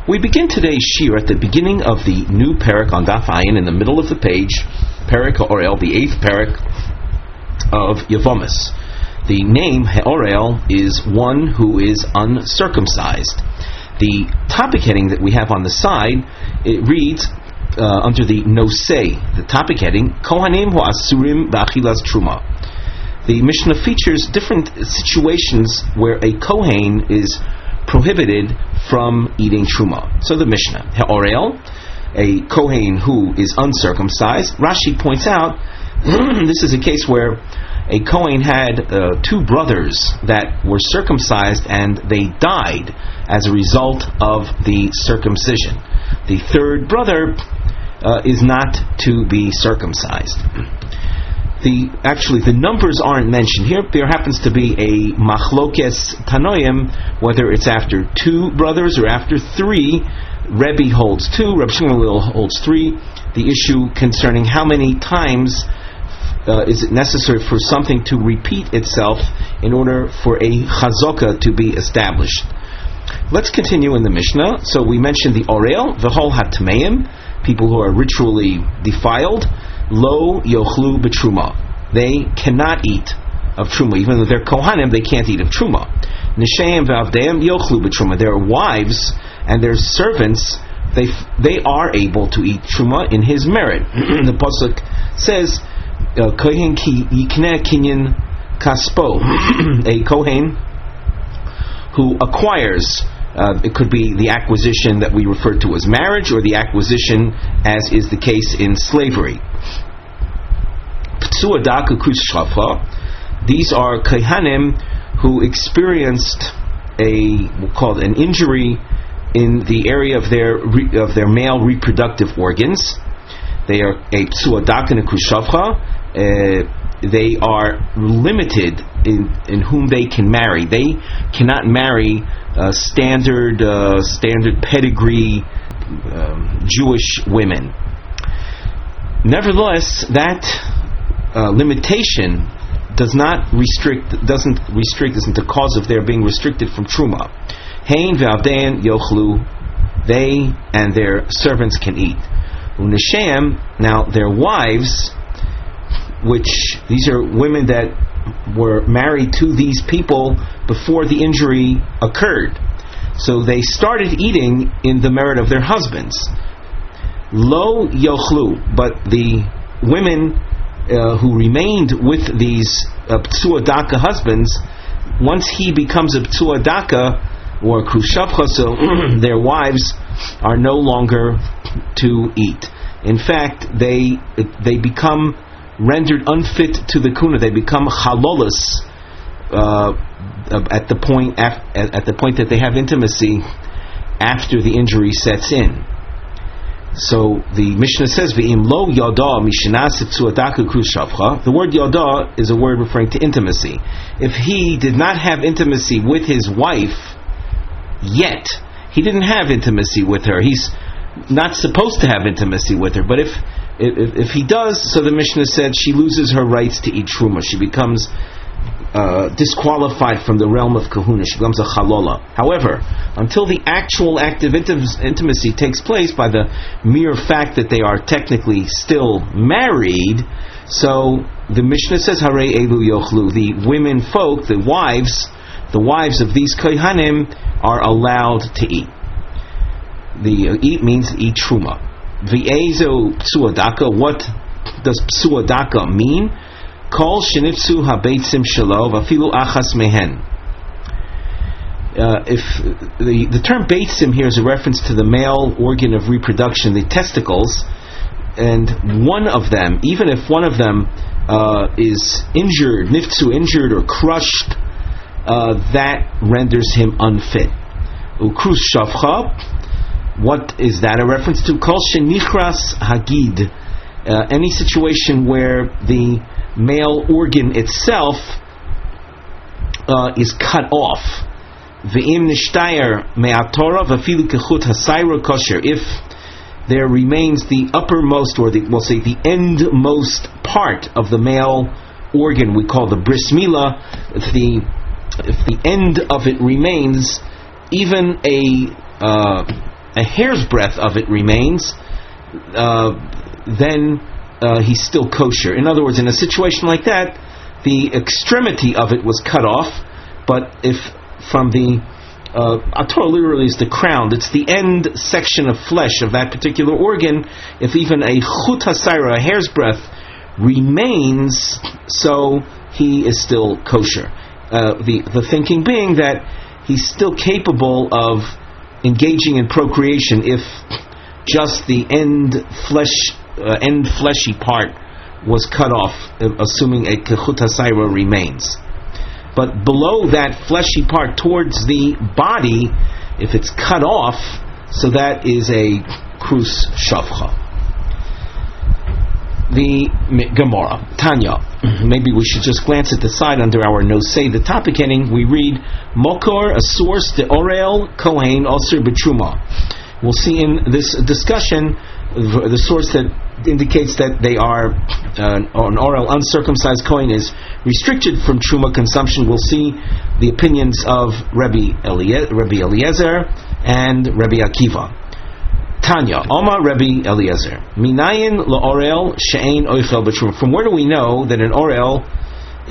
We begin today's shir at the beginning of the new parak on Daf Ayin, in the middle of the page, parak HaOrel, the 8th parak of Yevamos. The name HaOrel is one who is uncircumcised. The topic heading that we have on the side, it reads under the Nosei, the topic heading, Kohanim hu asurim ba'achilas truma. The Mishnah features different situations where a Kohen is prohibited from eating truma. So the Mishnah, Ha'orel, a Kohen who is uncircumcised. Rashi points out this is a case where a Kohen had two brothers that were circumcised and they died as a result of the circumcision. The third brother is not to be circumcised. The numbers aren't mentioned here. There happens to be a machlokes tanoim, whether it's after two brothers or after three. Rebbe holds two, Reb Shimon holds three. The issue concerning how many times is it necessary for something to repeat itself in order for a chazaka to be established. Let's continue in the Mishnah. So we mentioned the orel, the whole hatmeim, people who are ritually defiled. Lo yochlu b'truma. They cannot eat of truma. Even though they're kohanim, they can't eat of truma. Nisheim v'avdeim yochlu b'truma. Their wives and their servants, they are able to eat truma in his merit. The pasuk says, kohen ki yikneh kinyan kaspo. A kohen who acquires, it could be the acquisition that we refer to as marriage, or the acquisition as is the case in slavery. These are kohanim who experienced we'll call it an injury in the area of their male reproductive organs. They are a psuadaka nekushavcha. They are limited in whom they can marry. They cannot marry standard pedigree Jewish women. Nevertheless, that limitation doesn't restrict, isn't the cause of their being restricted from truma. Hein ve'avdein yochlu, they and their servants can eat. U'neshem, now their wives, which these are women that were married to these people before the injury occurred, so they started eating in the merit of their husbands. Lo yochlu, but the women who remained with these psuadaka husbands, once he becomes a psuadaka or krushavcha, so their wives are no longer to eat. In fact, they become rendered unfit to the kuna. They become chalolos at the point that they have intimacy after the injury sets in. So the Mishnah says, "V'im lo yada mishenas tzuadaku krushavcha." The word yada is a word referring to intimacy. If he did not have intimacy with his wife yet, he didn't have intimacy with her. He's not supposed to have intimacy with her. But if he does, so the Mishnah said she loses her rights to eat truma. She becomes disqualified from the realm of kahuna. She becomes a chalola. However, until the actual act of intimacy takes place, by the mere fact that they are technically still married, so the Mishnah says, Hare elu yochlu, the women folk, the wives of these kohanim are allowed to eat. The eat means eat truma. V'ezo psuadaka, what does psuadaka mean? Kol shenitzu habeitzim shelo v'afilu achas mehen. If the term beitzim here is a reference to the male organ of reproduction, the testicles, and one of them, even if one of them is injured, nifzu, injured or crushed, that renders him unfit. Ukrus shavcha, what is that a reference to? Kol shenichras hagid, any situation where the male organ itself is cut off. Ve'im nishtayer me'atorah v'afilu kechut hasayra kosher. If there remains the uppermost, or we'll say the endmost part of the male organ, we call the bris milah, if the end of it remains, even a hair's breadth of it remains, then he's still kosher. In other words, in a situation like that, the extremity of it was cut off, but if from the torah literally is the crown, it's the end section of flesh of that particular organ, if even a chut hasaira, a hair's breadth, remains, so he is still kosher. The thinking being that he's still capable of engaging in procreation if just the end fleshy part was cut off, assuming a kechut hasaira remains. But below that fleshy part towards the body, if it's cut off, so that is a krus shavcha. The Gemara, Tanya. Maybe we should just glance at the side under our nosei, the topic heading. We read Mokor, a source, the Orel Kohen Osir B'Truma. We'll see in this discussion the source that indicates that they are an Orel uncircumcised Kohen is restricted from Truma consumption. We'll see the opinions of Rabbi Eliezer and Rabbi Akiva. Tanya, Omar Rabbi Eliezer, Minayin la'orel she'ein oichel b'truma. From where do we know that an orel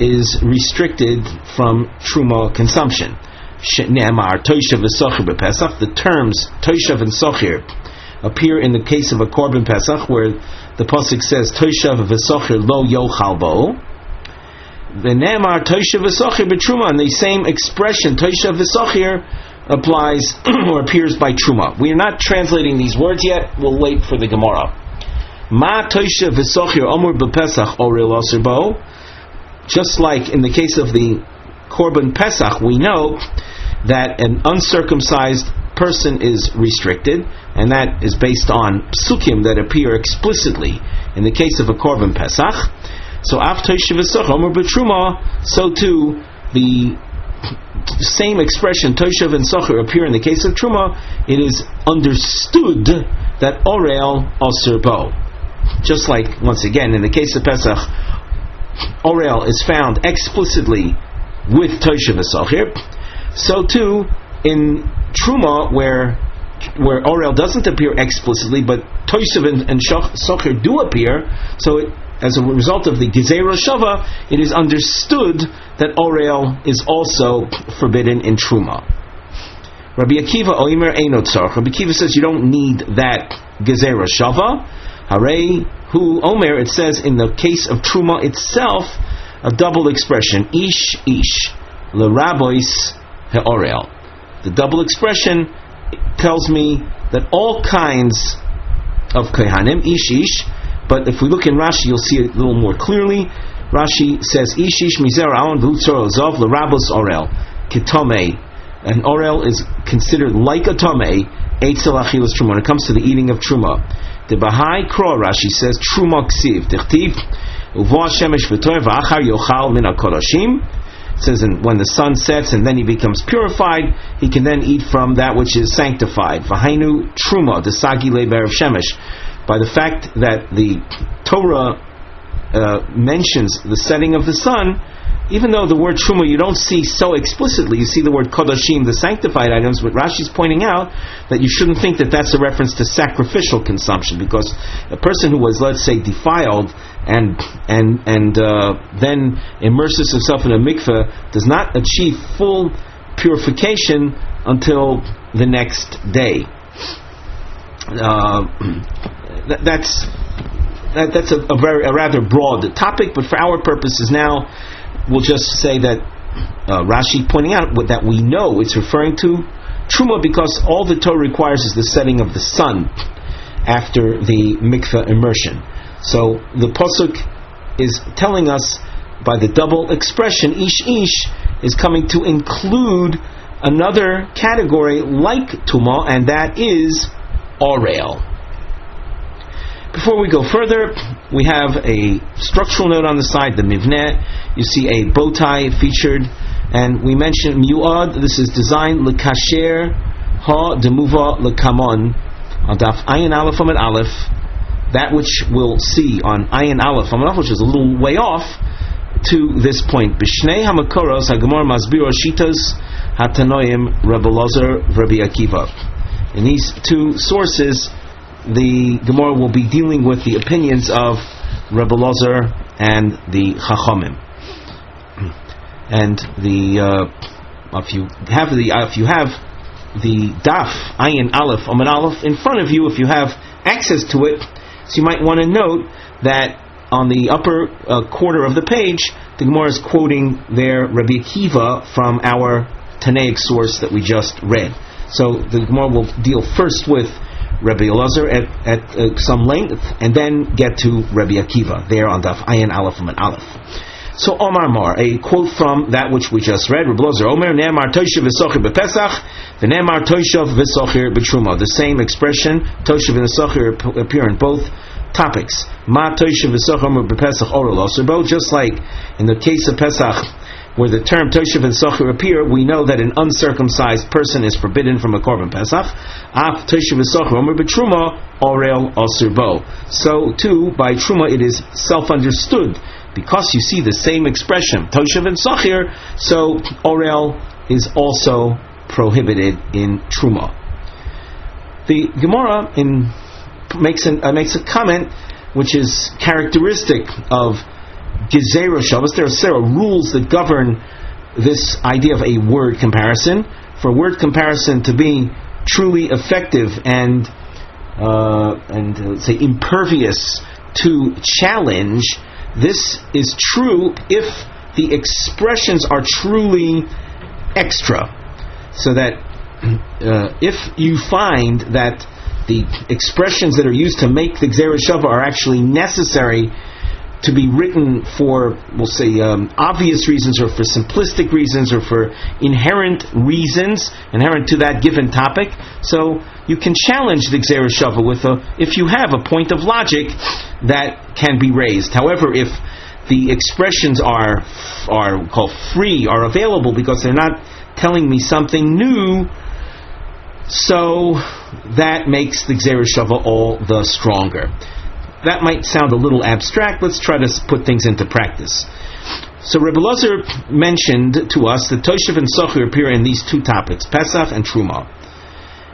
is restricted from truma consumption? She'ne'amar toishav v'sochir b'pesach. The terms toishav and sochir appear in the case of a korban pesach, where the pasuk says toishav v'sochir lo yochal bo. V'ne'amar toishav v'sochir b'truma. And the same expression toishav v'sochir applies or appears by truma. We are not translating these words yet. We'll wait for the Gemara. Ma toisha v'sochir omur b'pesach orel asur bo. Just like in the case of the korban pesach, we know that an uncircumcised person is restricted, and that is based on psukim that appear explicitly in the case of a korban pesach. So af toisha v'sochir omur b'truma, so too the same expression, Toshav and Socher, appear in the case of Truma. It is understood that Orel Osir Bo. Just like, once again, in the case of Pesach, Orel is found explicitly with Toshav and Socher. So too, in Truma, where Orel doesn't appear explicitly, but Toshav and Socher do appear, so as a result of the Gezerah Shava, it is understood that Orel is also forbidden in Truma. Rabbi Akiva Oimer Eino Tzarech. Rabbi Akiva says you don't need that Gezerah Shava. Harei Hu Omer, it says in the case of Truma itself, a double expression, Ish Ish, L'Rabois He'orel. The double expression tells me that all kinds of Kohanim, Ish Ish, but if we look in Rashi, you'll see it a little more clearly. Rashi says, Ishish mizer aon v'utzor ozov l'rabos orel kitome. An orel is considered like a tomei, eitzel achilas truma. When it comes to the eating of truma, the Bahai Kro, Rashi says, truma ksiv tichtiv uvo shemesh v'toy v'achar yochal min hakodashim. It says, and when the sun sets and then he becomes purified, he can then eat from that which is sanctified. V'hainu truma desagi le'ber of shemesh. By the fact that the Torah mentions the setting of the sun, even though the word truma you don't see so explicitly, you see the word kodashim, the sanctified items, but Rashi's pointing out that you shouldn't think that that's a reference to sacrificial consumption, because a person who was, let's say, defiled and then immerses himself in a mikveh does not achieve full purification until the next day. That's a rather broad topic, but for our purposes now, we'll just say that Rashi pointing out that we know it's referring to Truma because all the Torah requires is the setting of the sun after the mikveh immersion. So the pasuk is telling us by the double expression, Ish Ish is coming to include another category like Tuma, and that is Orel. Before we go further, we have a structural note on the side, the mivneh. You see a bow tie featured, and we mentioned miuad. This is designed lekasher ha demuva lekamon on Daf Ayin Aleph Amud Aleph. That which we'll see on Ayin Aleph Amud Aleph, which is a little way off to this point. B'shnei hamakoros hagemor masbiro shitas hatanoim Rabbi Elazar Rabbi Akiva. In these two sources, the Gemara will be dealing with the opinions of Rebbe Elazar and the Chachamim. And if you have the Daf Ayin Aleph Amud Aleph in front of you, if you have access to it, so you might want to note that on the upper quarter of the page, the Gemara is quoting their Rabbi Akiva from our Tanaic source that we just read. So the Gemara will deal first with Rabbi Elazar at some length, and then get to Rabbi Akiva there on Daf Ayin Aleph Amud Aleph. So Omar Mar, a quote from that which we just read. Rabbi Elazar Omer Ne'emar Toshav v'Sochir b'Pesach, v'Ne'emar Toshav v'Sochir b'Truma. The same expression, Toshav and Sochir, appear in both topics. Ma Toshav v'Sochir b'Pesach Orel Osirbo. Just like in the case of Pesach, where the term Toshav and Sochir appear, we know that an uncircumcised person is forbidden from a korban Pesach. Af Toshav v'Sochir Omer b'Truma Orel Osirbo. So too, by Truma, it is self-understood. Because you see the same expression, Toshav and Sochir, so Orel is also prohibited in Truma. The Gemara makes a comment which is characteristic of Gezerah Shabbos. There are several rules that govern this idea of a word comparison. For a word comparison to be truly effective and say impervious to challenge, this is true if the expressions are truly extra. So that if you find that the expressions that are used to make the Gzera Shava are actually necessary to be written for, we'll say, obvious reasons, or for simplistic reasons, or for inherent reasons, inherent to that given topic, so you can challenge the Gzera Shava if you have a point of logic that can be raised. However, if the expressions are called free, are available because they're not telling me something new, so that makes the Gzera Shava all the stronger. That might sound a little abstract. Let's try to put things into practice. So Rebbe Elazar mentioned to us that Toshav and Sochir appear in these two topics, Pesach and Truma.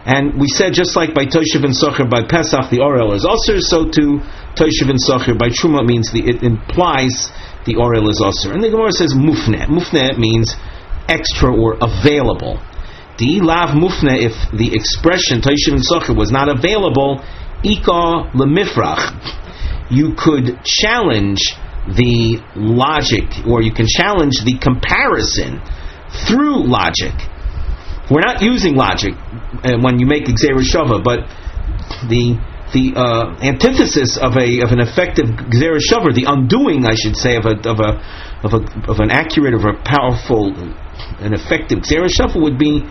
And we said, just like by Toshav and Sochir by Pesach the Orel is Osir, so too Toshav and Sochir by Truma means it implies the Orel is Osir. And the Gemara says Mufne. Mufne means extra or available. Di lav Mufne, if the expression Toshav and Sochir was not available, Ika lemifrach, you could challenge the logic, or you can challenge the comparison through logic. We're not using logic when you make Gzera Shava, but the antithesis of an effective Gzera Shava, the undoing, I should say, of an accurate, of a powerful, an effective Gzera Shava would be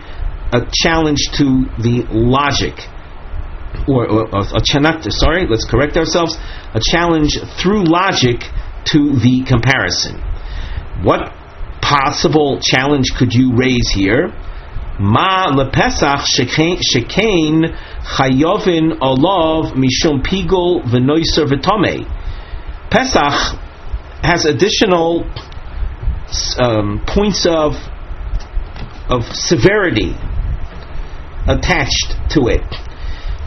a challenge to the logic. Or a chanakta, let's correct ourselves, a challenge through logic to the comparison. What possible challenge could you raise here? Ma lepesach shekain chayovin olav mishum pigul v'noiser v'tomei. Pesach has additional points of severity attached to it.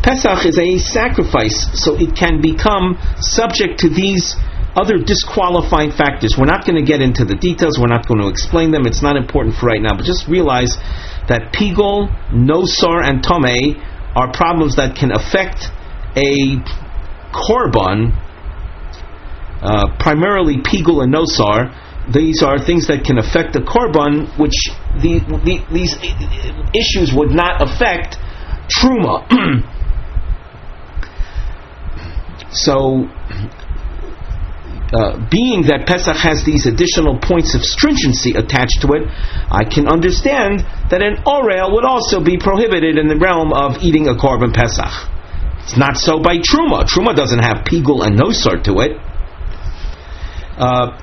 Pesach is a sacrifice, so it can become subject to these other disqualifying factors. We're not going to get into the details, we're not going to explain them, it's not important for right now, but just realize that Pigul, Nosar, and Tomei are problems that can affect a Korban, primarily Pigul and Nosar. These are things that can affect the Korban, which these issues would not affect Truma. So, being that Pesach has these additional points of stringency attached to it, I can understand that an Orel would also be prohibited in the realm of eating a Korban Pesach. It's not so by Truma. Truma doesn't have Pigul and Nosar to it.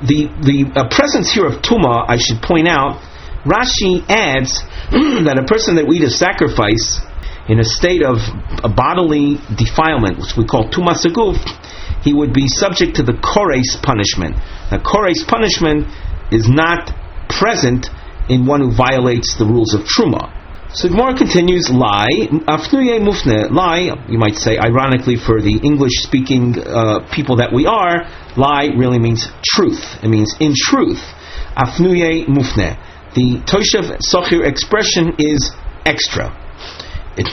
The presence here of Tuma, I should point out, Rashi adds that a person that would eat a sacrifice in a state of a bodily defilement, which we call tumas haguf, he would be subject to the kores punishment. Now, kores punishment is not present in one who violates the rules of truma. So Gemara continues, lie, afnuye mufne, lie, you might say, ironically for the English-speaking people that we are, lie really means truth. It means in truth. Afnuye mufne. The toshav sochir expression is extra.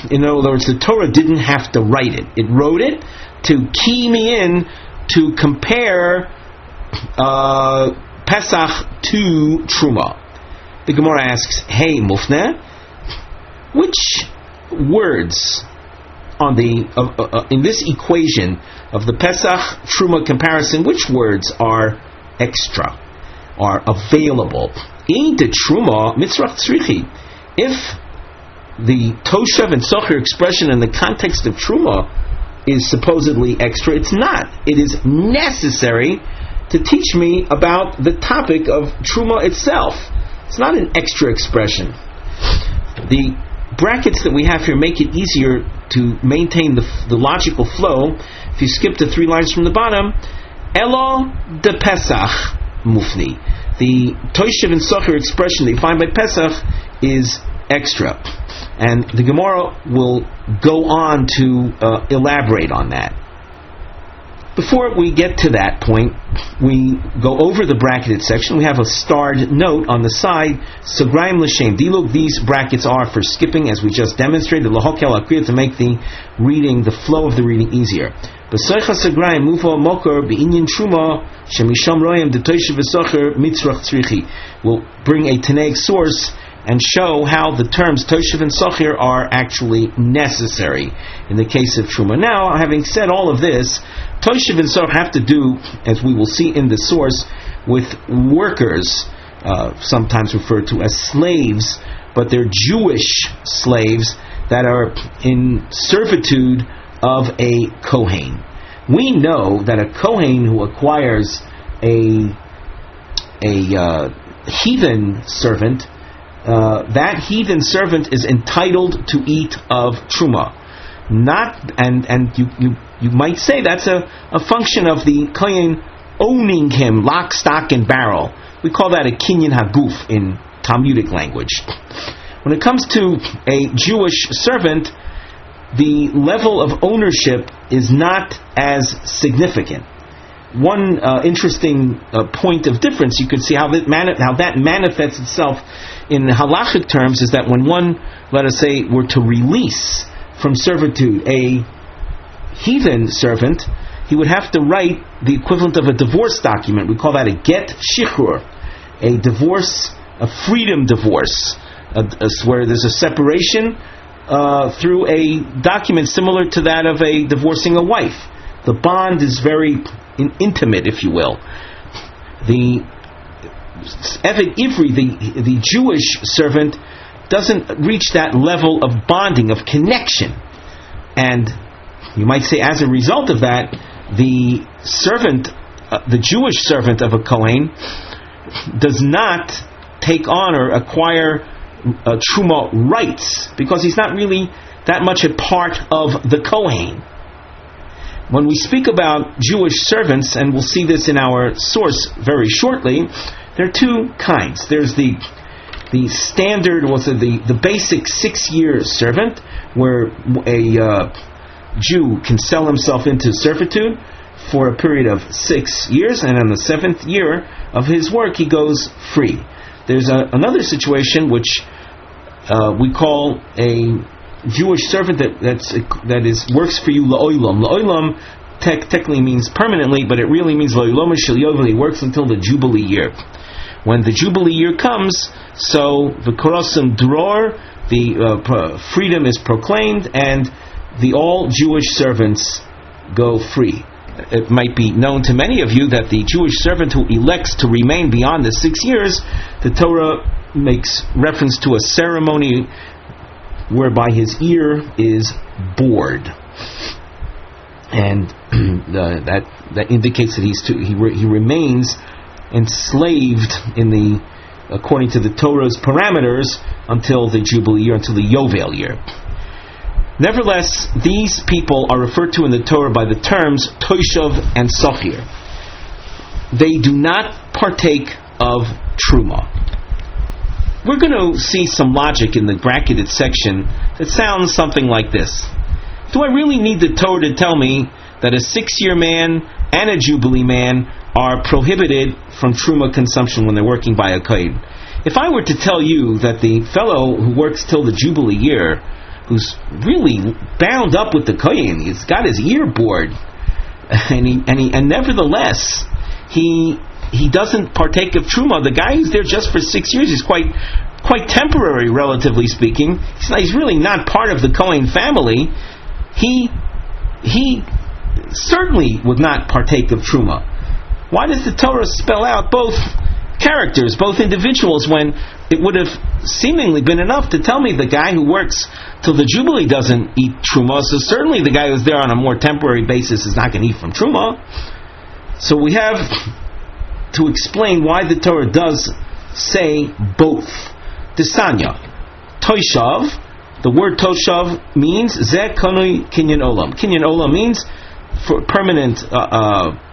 In other words, the Torah didn't have to write it. It wrote it to key me in to compare Pesach to Truma. The Gemara asks, hey mufne, which words on the in this equation of the Pesach Truma comparison, which words are extra, are available? In the Truma mitzrach tzrichi. If the toshav and socher expression in the context of Truma is supposedly extra, it's not. It is necessary to teach me about the topic of Truma itself. It's not an extra expression. The brackets that we have here make it easier to maintain the logical flow. If you skip the 3 lines from the bottom, Elo de Pesach mufni. The Toshav and Socher expression they find by Pesach is extra. And the Gemara will go on to elaborate on that. Before we get to that point, we go over the bracketed section. We have a starred note on the side, Sugrayim L'Shem. These brackets are for skipping, as we just demonstrated, L'Hokel Akriya, to make the reading, the flow of the reading easier. B'soicha Sugrayim Mufo Mokor B'inyin Truma Shemisham Royim D'Toshev V'Socher Mitzrach Tzrichi. We'll bring a Tanaic source and show how the terms Toshav and Socher are actually necessary in the case of Truma. Now, having said all of this, Toshav and Socher have to do, as we will see in the source, with workers, sometimes referred to as slaves, but they're Jewish slaves that are in servitude of a Kohen. We know that a Kohen who acquires a heathen servant, that heathen servant is entitled to eat of Truma. You might say that's a function of the Kohen owning him, lock, stock, and barrel. We call that a kinyan haguf in Talmudic language. When it comes to a Jewish servant, the level of ownership is not as significant. One interesting point of difference, you could see how that manifests itself in halachic terms, is that when one, let us say, were to release from servitude a heathen servant, he would have to write the equivalent of a divorce document. We call that a get shichrur, a divorce, a freedom divorce, where there's a separation through a document similar to that of a divorcing a wife. The bond is very intimate, if you will. The Eved Ivri, the Jewish servant, doesn't reach that level of bonding, of connection. And you might say, as a result of that, the servant, the Jewish servant of a Kohen, does not take on or acquire Truma rights, because he's not really that much a part of the Kohen. When we speak about Jewish servants, and we'll see this in our source very shortly, there are 2 kinds. There's the standard, the basic 6 years servant, where a Jew can sell himself into servitude for a period of 6 years, and on the 7th year of his work he goes free. There's another situation which we call a Jewish servant that works for you la'olam. La'olam technically means permanently, but it really means la'olam shel yovel. He works until the Jubilee year. When the Jubilee year comes, so the korosam dror, the freedom is proclaimed, and the all Jewish servants go free. It might be known to many of you that the Jewish servant who elects to remain beyond the 6 years, the Torah makes reference to a ceremony whereby his ear is bored, and that indicates that he remains enslaved according to the Torah's parameters until the Jubilee year, until the Yovel year. Nevertheless, these people are referred to in the Torah by the terms Toshav and Socher. They do not partake of Truma. we're going to see some logic in the bracketed section that sounds something like this. Do I really need the Torah to tell me that a 6-year man and a Jubilee man are prohibited from Truma consumption when they're working by a Kohen? If I were to tell you that the fellow who works till the Jubilee year, who's really bound up with the Kohen, he's got his ear bored, and nevertheless, he doesn't partake of Truma. The guy who's there just for 6 years is quite temporary, relatively speaking. He's really not part of the Kohen family. He certainly would not partake of Truma. Why does the Torah spell out both characters, both individuals, when it would have seemingly been enough to tell me the guy who works till the Jubilee doesn't eat Truma, so certainly the guy who's there on a more temporary basis is not going to eat from Truma. So we have to explain why the Torah does say both. Tisanya, Toshav, the word Toshav means Zeh Kanui Kinyan Olam. Kinyan Olam means for permanent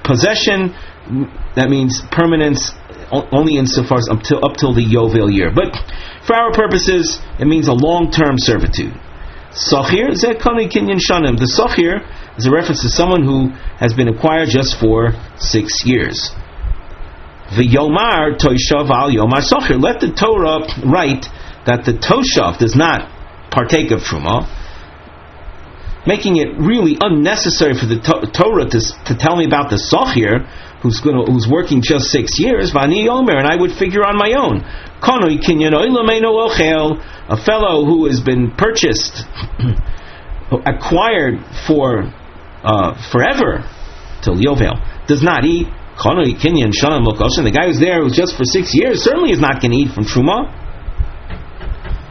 possession. That means permanence only insofar as up till the Yovel year. But for our purposes, it means a long-term servitude. Sochir, Zeh Kanui Kinyan Shanim. The Sochir is a reference to someone who has been acquired just for 6 years. V'yomar Toshav al Yomar Sochir. Let the Torah write that the Toshav does not partake of Truma, making it really unnecessary for the Torah to tell me about the Sochir who's working just 6 years. Vani Yomer, and I would figure on my own. Konoi Kinyan Oilameino Ochel, a fellow who has been purchased, acquired for forever till Yovel, does not eat. Konoi Kinyan Shanam Lokoshin, the guy who's there who's just for 6 years certainly is not going to eat from Truma.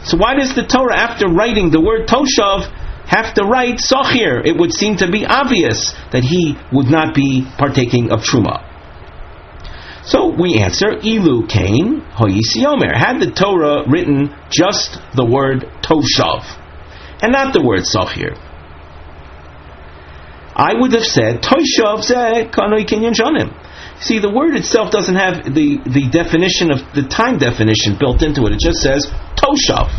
So why does the Torah, after writing the word Toshav, have to write Sochir? It would seem to be obvious that he would not be partaking of Truma. So we answer, Ilu Kain Hoyisi Omer. Had the Torah written just the word Toshav and not the word Sochir, I would have said Toshav Zeh Kanoi Kinyan Shanim. See, the word itself doesn't have the definition of the time definition built into it. It just says Toshav.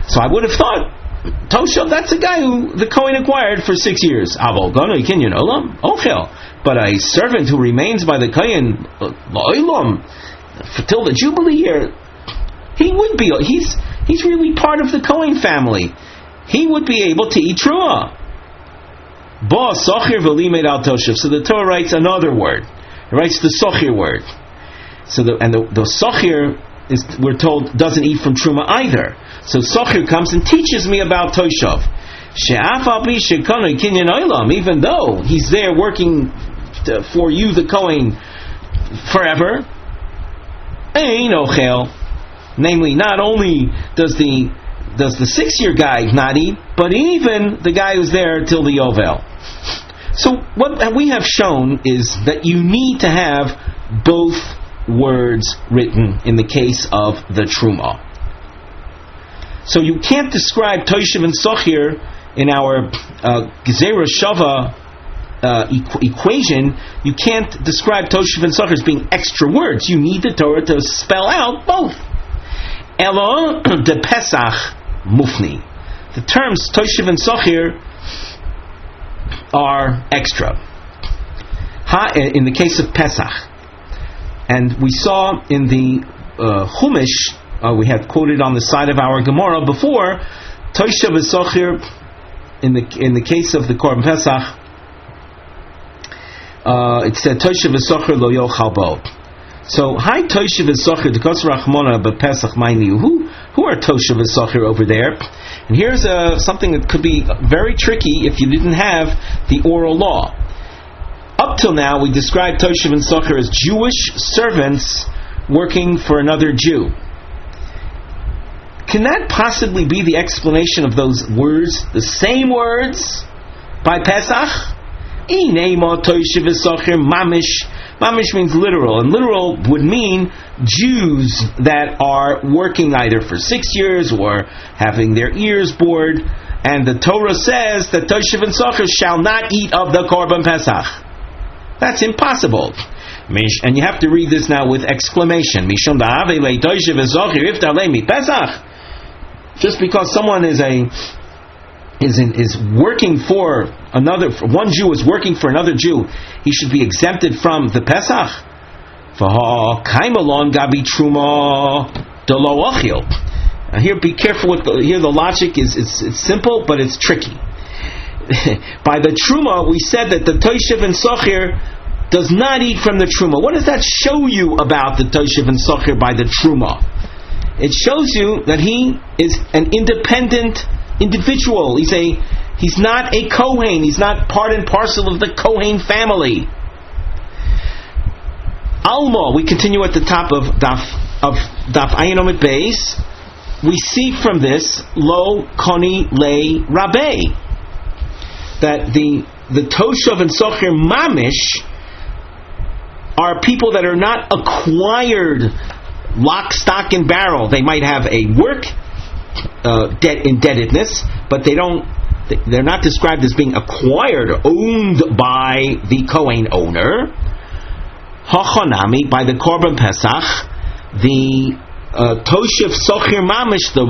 So I would have thought Toshav, that's a guy who the Kohen acquired for 6 years. Avol Ganoi Kinyan Olam Ochel. But a servant who remains by the Kohen La'olam till the Jubilee year, he would be. He's really part of the Kohen family. He would be able to eat Truma. Ba Sochir v'limed al Toshav. So the Torah writes another word. It writes the Sochir word. So the Sochir is, we're told, doesn't eat from Truma either. So Sochir comes and teaches me about Toshav. Even though he's there working for you, the Kohen, forever. Namely, not only does the 6-year guy not eat, but even the guy who's there till the Yovel. So what we have shown is that you need to have both words written in the case of the Truma. So you can't describe Toshav and Sochir in our Gezerah Shava equation. You can't describe Toshav and Sochir as being extra words. You need the Torah to spell out both. Elo de Pesach Mufni. The terms Toshav and Sochir are extra. In the case of Pesach. And we saw in the Chumash, we had quoted on the side of our Gemara before, Toshav and Sochir, in the case of the Korban Pesach, it said Toshav and Sochir lo yochal bo. So, hi Toshav and Sochir, Dekos Rachmona b'Pesach Mayniu. Who are Toshav and Sochir over there? And here's something that could be very tricky if you didn't have the oral law. Up till now, we described Toshav and Sochir as Jewish servants working for another Jew. Can that possibly be the explanation of those words, the same words, by Pesach? Inema Toshav and Sochir Mamish. Mamish means literal, and literal would mean Jews that are working either for 6 years or having their ears bored. And the Torah says that Toshav and Sochir shall not eat of the Korban Pesach. That's impossible. And you have to read this now with exclamation. Just because someone is working for another, one Jew is working for another Jew, he should be exempted from the Pesach. Here, be careful with here. The logic is it's simple, but it's tricky. By the truma, we said that the Toshiv and Sochir does not eat from the truma. What does that show you about the Toshiv and Sochir by the truma? It shows you that he is an independent individual. He's not a Kohen. He's not part and parcel of the Kohen family. Alma, we continue at the top of Daf Ayin Omid Beis. We see from this lo koni le rabbe, that the Toshav and Sochir mamish are people that are not acquired lock, stock, and barrel. They might have a work indebtedness, but they're not described as being acquired, owned by the Kohen owner. Hachonami, by the Korban Pesach, the Toshiv Sochir Mamish, the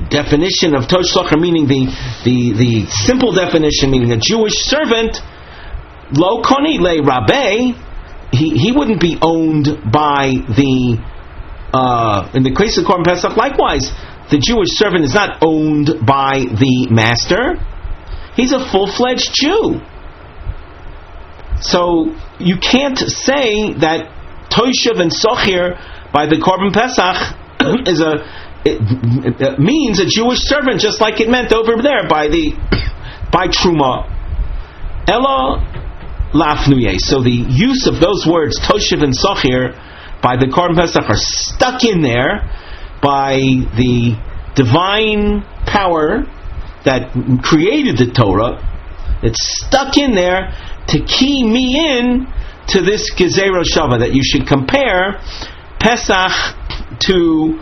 definition of Tosh Sochir, meaning the simple definition, meaning a Jewish servant, Lo Koni Le Rabbe, he wouldn't be owned by the, in the case of Korban Pesach, likewise, the Jewish servant is not owned by the master. He's a full-fledged Jew. So you can't say that Toshiv and Sochir by the Korban Pesach it means a Jewish servant, just like it meant over there by Truma. Ella lafnuye. So the use of those words Toshiv and Sochir by the Korban Pesach are stuck in there by the divine power that created the Torah. It's stuck in there to key me in to this Gezerah Shava, that you should compare Pesach to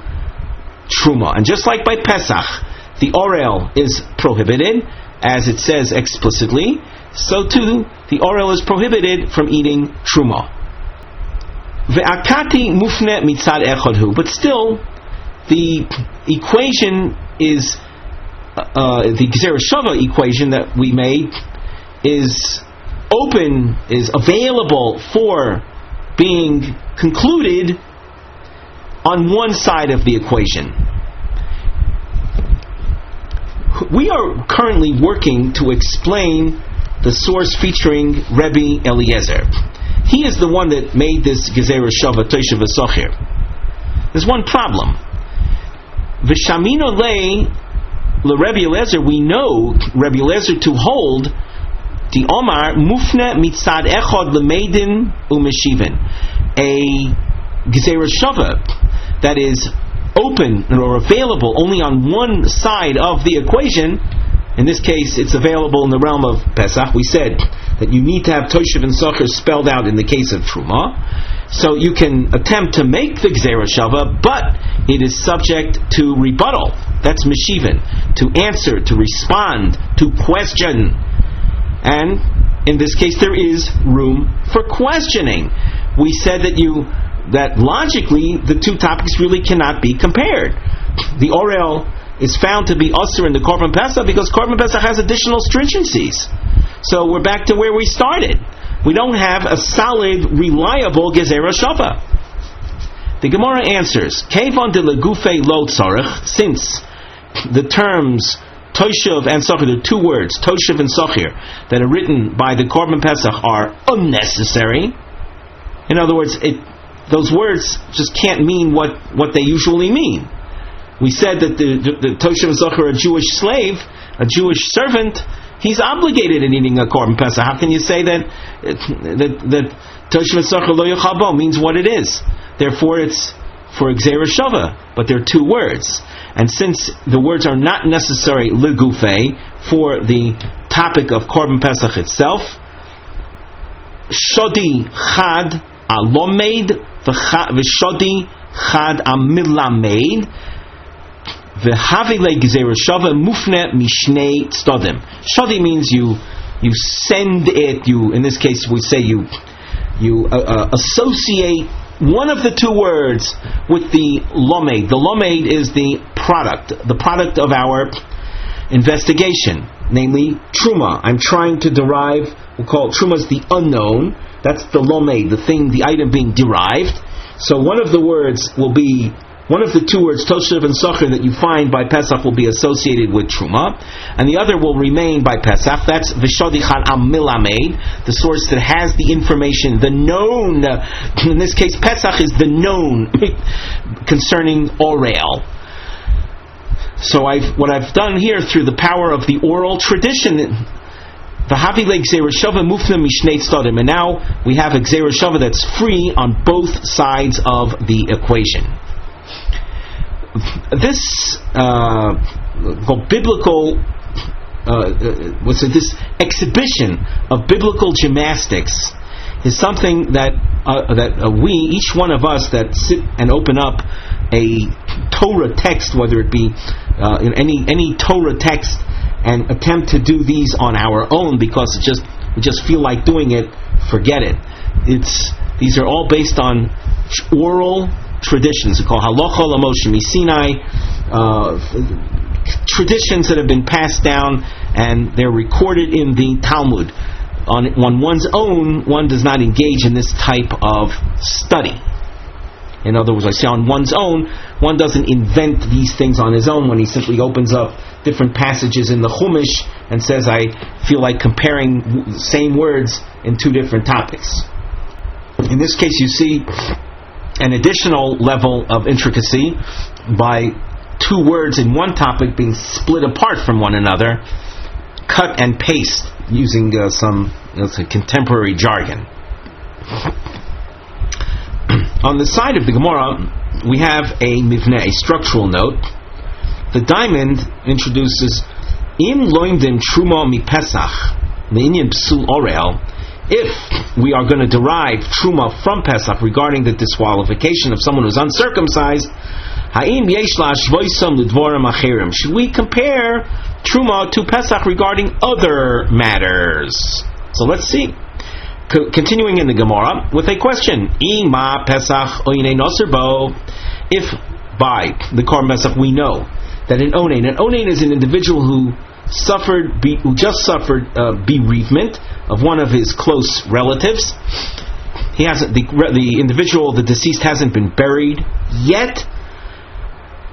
Truma. And just like by Pesach, the Orel is prohibited, as it says explicitly, so too the Orel is prohibited from eating Truma. Ve'akati mufne mitzad echad, but still the equation is the Gezerah Shava equation that we made is open, is available for being concluded on one side of the equation. We are currently working to explain the source featuring Rebbe Eliezer. He is the one that made this Gezerah Shava Toshiv Sochir. There's one problem. V'shamino le Rebbe Eliezer, we know Rebbe Eliezer to hold the Omar mufne mitzad echad lemeidin umeshivin, a Gezerah Shava that is open or available only on one side of the equation. In this case, it's available in the realm of Pesach. We said that you need to have Toshiv and Sochir spelled out in the case of Truma. So you can attempt to make the Gezerah Shava, but it is subject to rebuttal. That's Meshivin. To answer, to respond, to question. And in this case, there is room for questioning. We said that logically the two topics really cannot be compared. The Orel is found to be usher in the Korban Pesach because Korban Pesach has additional stringencies. So we're back to where we started. We don't have a solid, reliable Gezerah Shava. The Gemara answers, Kevon de legufe lo tzarech, since the terms Toshiv and Sochir, the two words, Toshiv and Sochir, that are written by the Korban Pesach are unnecessary. In other words, those words just can't mean what they usually mean. We said that the Toshiv and Sochir, a Jewish slave, a Jewish servant, he's obligated in eating a Korban Pesach. How can you say that Toshiv and Sochir lo yachabo means what it is? Therefore, it's for Gezerah Shava, but they're two words. And since the words are not necessary legufe for the topic of Korban Pesach itself, shodi chad alomed v'shodi chad amilamed v'havile Gezerah Shava mufne mishnei tzodim. Shodi means you send it. In this case, we say you you associate one of the two words with the lomed. The lomed is the product of our investigation, namely truma. I'm trying to derive, we'll call it truma is the unknown. That's the lomed, the item being derived. So one of the words will be, one of the two words, toshev and socher, that you find by Pesach will be associated with truma, and the other will remain by Pesach. That's v'shodichan amilamed, the source that has the information, the known. In this case, Pesach is the known concerning Orel. So what I've done here through the power of the oral tradition, and now we have a gzeira shava that's free on both sides of the equation. This biblical, this exhibition of biblical gymnastics is something that we, each one of us that sit and open up a Torah text, whether it be in any Torah text, and attempt to do these on our own because we just feel like doing it, forget it. These are all based on oral traditions. We call halacha l'moshe misinai, traditions that have been passed down, and they're recorded in the Talmud. On one's own, one does not engage in this type of study. In other words, I say on one's own, one doesn't invent these things on his own when he simply opens up different passages in the Chumash and says, I feel like comparing the same words in two different topics. In this case, you see an additional level of intricacy by two words in one topic being split apart from one another, cut and paste, using some contemporary jargon. On the side of the Gemara, we have a mivneh, a structural note. The diamond introduces im loimdim truma mi pesach me'inyan psul orel. If we are going to derive truma from Pesach regarding the disqualification of someone who's uncircumcised, ha'im yesh la shvoisam l'dvorim acherim, should we compare truma to Pesach regarding other matters? So let's see. Continuing in the Gemara with a question: Ima Pesach oinei noser bo. If by the Korban Pesach we know that an onein is an individual who just suffered bereavement of one of his close relatives. He hasn't, the individual, the deceased, hasn't been buried yet.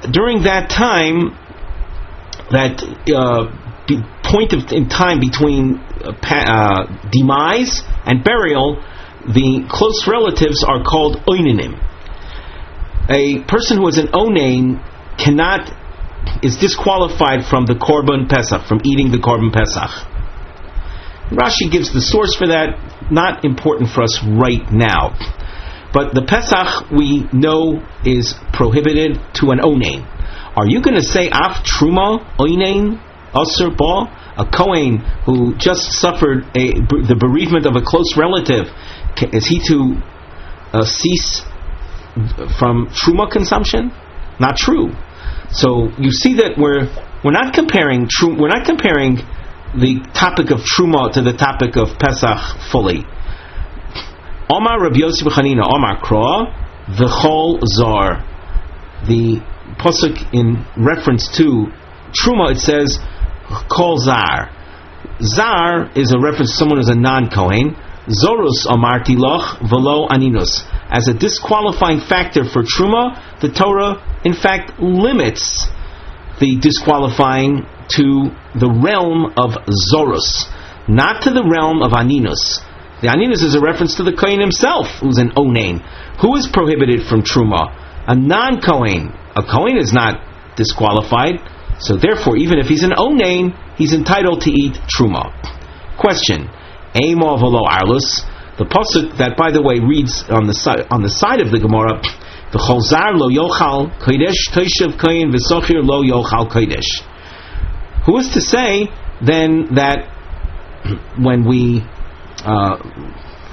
During that time, that point in time between demise and burial, the close relatives are called oinanim. A person who is an onain is disqualified from the Korban Pesach, from eating the Korban Pesach. Rashi gives the source for that, not important for us right now. But the Pesach we know is prohibited to an onain. Are you going to say af truma oinain aser ba? A Kohen who just suffered the bereavement of a close relative, is he to cease from truma consumption? Not true. So you see that we're not comparing the topic of truma to the topic of Pesach fully. Omar Rabbi Yossi b'Chanina Omar Kra v'chol zar. The pasuk in reference to truma, it says kol zar. Zar is a reference to someone who's a non-Kohen. Zorus amarti loch v'lo aninus. As a disqualifying factor for truma, the Torah in fact limits the disqualifying to the realm of zorus, not to the realm of aninus. The aninus is a reference to the Kohen himself, who's an onain. Who is prohibited from truma? A non-Kohen. A Kohen is not disqualified, so therefore, even if he's an onain, he's entitled to eat truma. Question: Eimo v'lo arlus. The pasuk that, by the way, reads on the side of the Gemara, v'chol zar lo yochal kodesh toshev kohen v'sochir lo yochal kodesh. Who is to say then that when we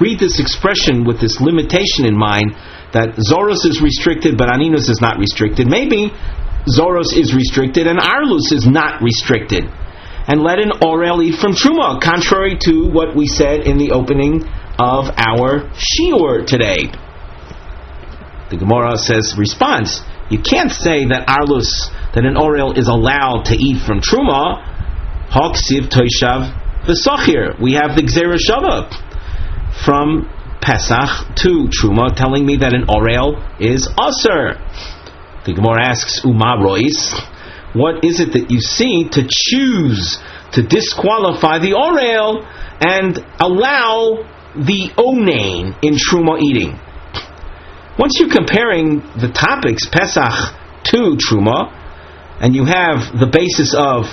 read this expression with this limitation in mind, that Zoros is restricted but Aninus is not restricted? Maybe Zoros is restricted and Arlus is not restricted, and let an Orel eat from Truma, contrary to what we said in the opening of our shiur today. The Gemara responds, you can't say that arlus, that an orel is allowed to eat from truma. Haksiv toishav v'sachir. We have the gzera shava from Pesach to truma, telling me that an orel is aser. The Gemara asks, Uma rois, what is it that you see to choose to disqualify the orel and allow the onain in truma eating? Once you're comparing the topics Pesach to truma, and you have the basis of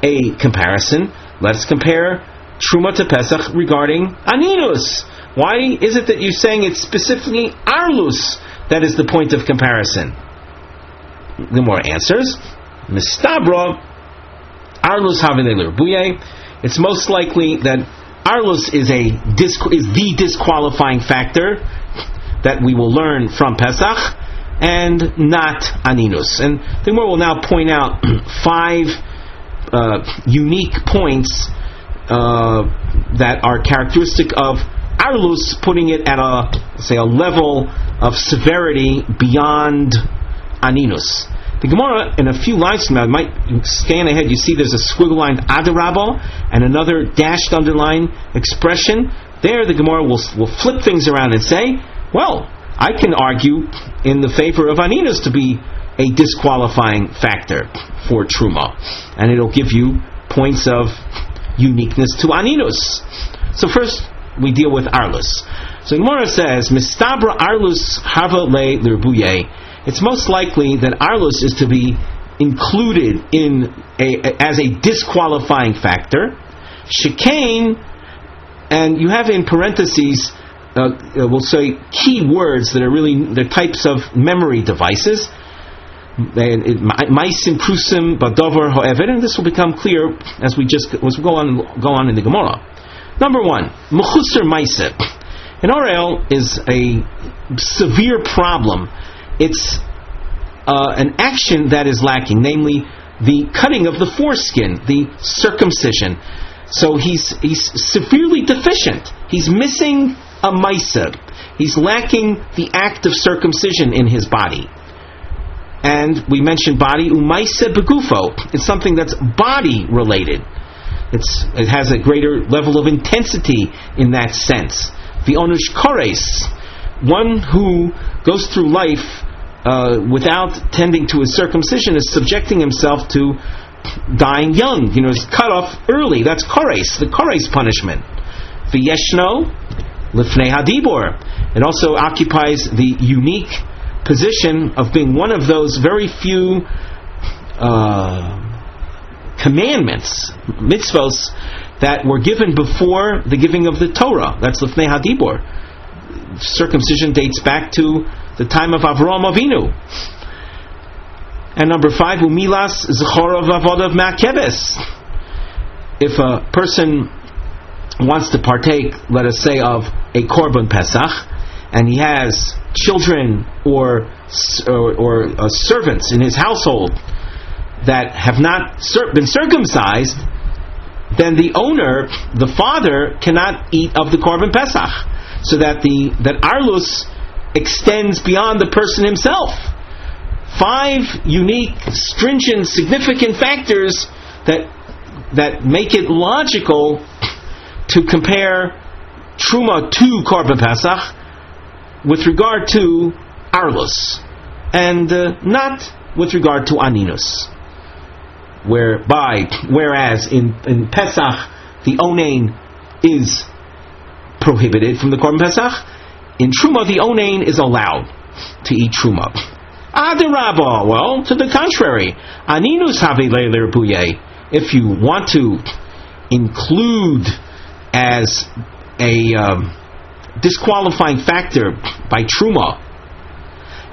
a comparison, let's compare truma to Pesach regarding aninus. Why is it that you're saying it's specifically arlus that is the point of comparison? The more answers, mistabra arlus havinei l'rbuye. It's most likely that arlus is the disqualifying factor that we will learn from Pesach, and not aninus. And the Gemara will now point out 5 unique points that are characteristic of arlus, putting it at a level of severity beyond aninus. The Gemara, in a few lines from now, might scan ahead, you see there's a squiggle-lined adarabo and another dashed underline expression. There the Gemara will flip things around and say, well, I can argue in the favor of aninus to be a disqualifying factor for truma, and it'll give you points of uniqueness to aninus. So first, we deal with arlus. So Gemara says, mistabra arlus hava le l'rbuye. It's most likely that arlus is to be included as a disqualifying factor. Shekain, and you have in parentheses, we'll say key words that are really the types of memory devices. Maisim prusim badover ho'eved, and this will become clear as we go on in the Gemara. Number 1, mechusar maiseh. An orel is a severe problem. It's an action that is lacking, namely the cutting of the foreskin, the circumcision. So he's severely deficient. He's missing a maiseh. He's lacking the act of circumcision in his body. And we mentioned body, umaiseh begufo. It's something that's body related. It has a greater level of intensity in that sense. The onush kores, one who goes through life without tending to his circumcision, is subjecting himself to dying young. He's cut off early. That's kores, the kores punishment. V'yeshno lifnei hadibor. It also occupies the unique position of being one of those very few commandments, mitzvos, that were given before the giving of the Torah. That's lifnei hadibor. Circumcision dates back to the time of Avraham Avinu. And number 5, umilas zecharav avodav ma'keves. If a person wants to partake, let us say, of a korban pesach, and he has children or servants in his household that have not been circumcised, then the owner, the father, cannot eat of the korban pesach, so that arlus extends beyond the person himself. 5 unique, stringent, significant factors that make it logical to compare truma to korban pesach with regard to arlus, and not with regard to aninus. Whereas in Pesach the onain is prohibited from the korban pesach, in truma the onain is allowed to eat truma. Adarabah, well, to the contrary, aninus have l'rbuye. If you want to include as a disqualifying factor by truma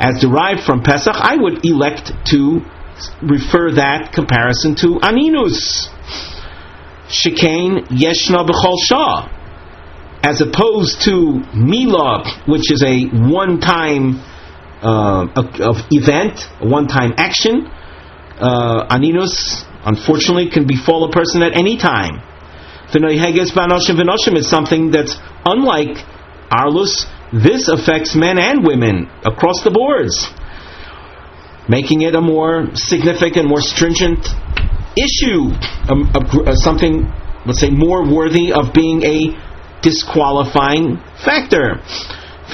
as derived from Pesach, I would elect to refer that comparison to aninus. Shekain yeshna b'chol shah, as opposed to milah, which is a one-time of event, a one-time action. Aninus, unfortunately, can befall a person at any time. V'noyheges b'anoshim v'noshim is something that's unlike Arlus, this affects men and women across the boards, making it a more significant, more stringent issue, something, let's say, more worthy of being a disqualifying factor.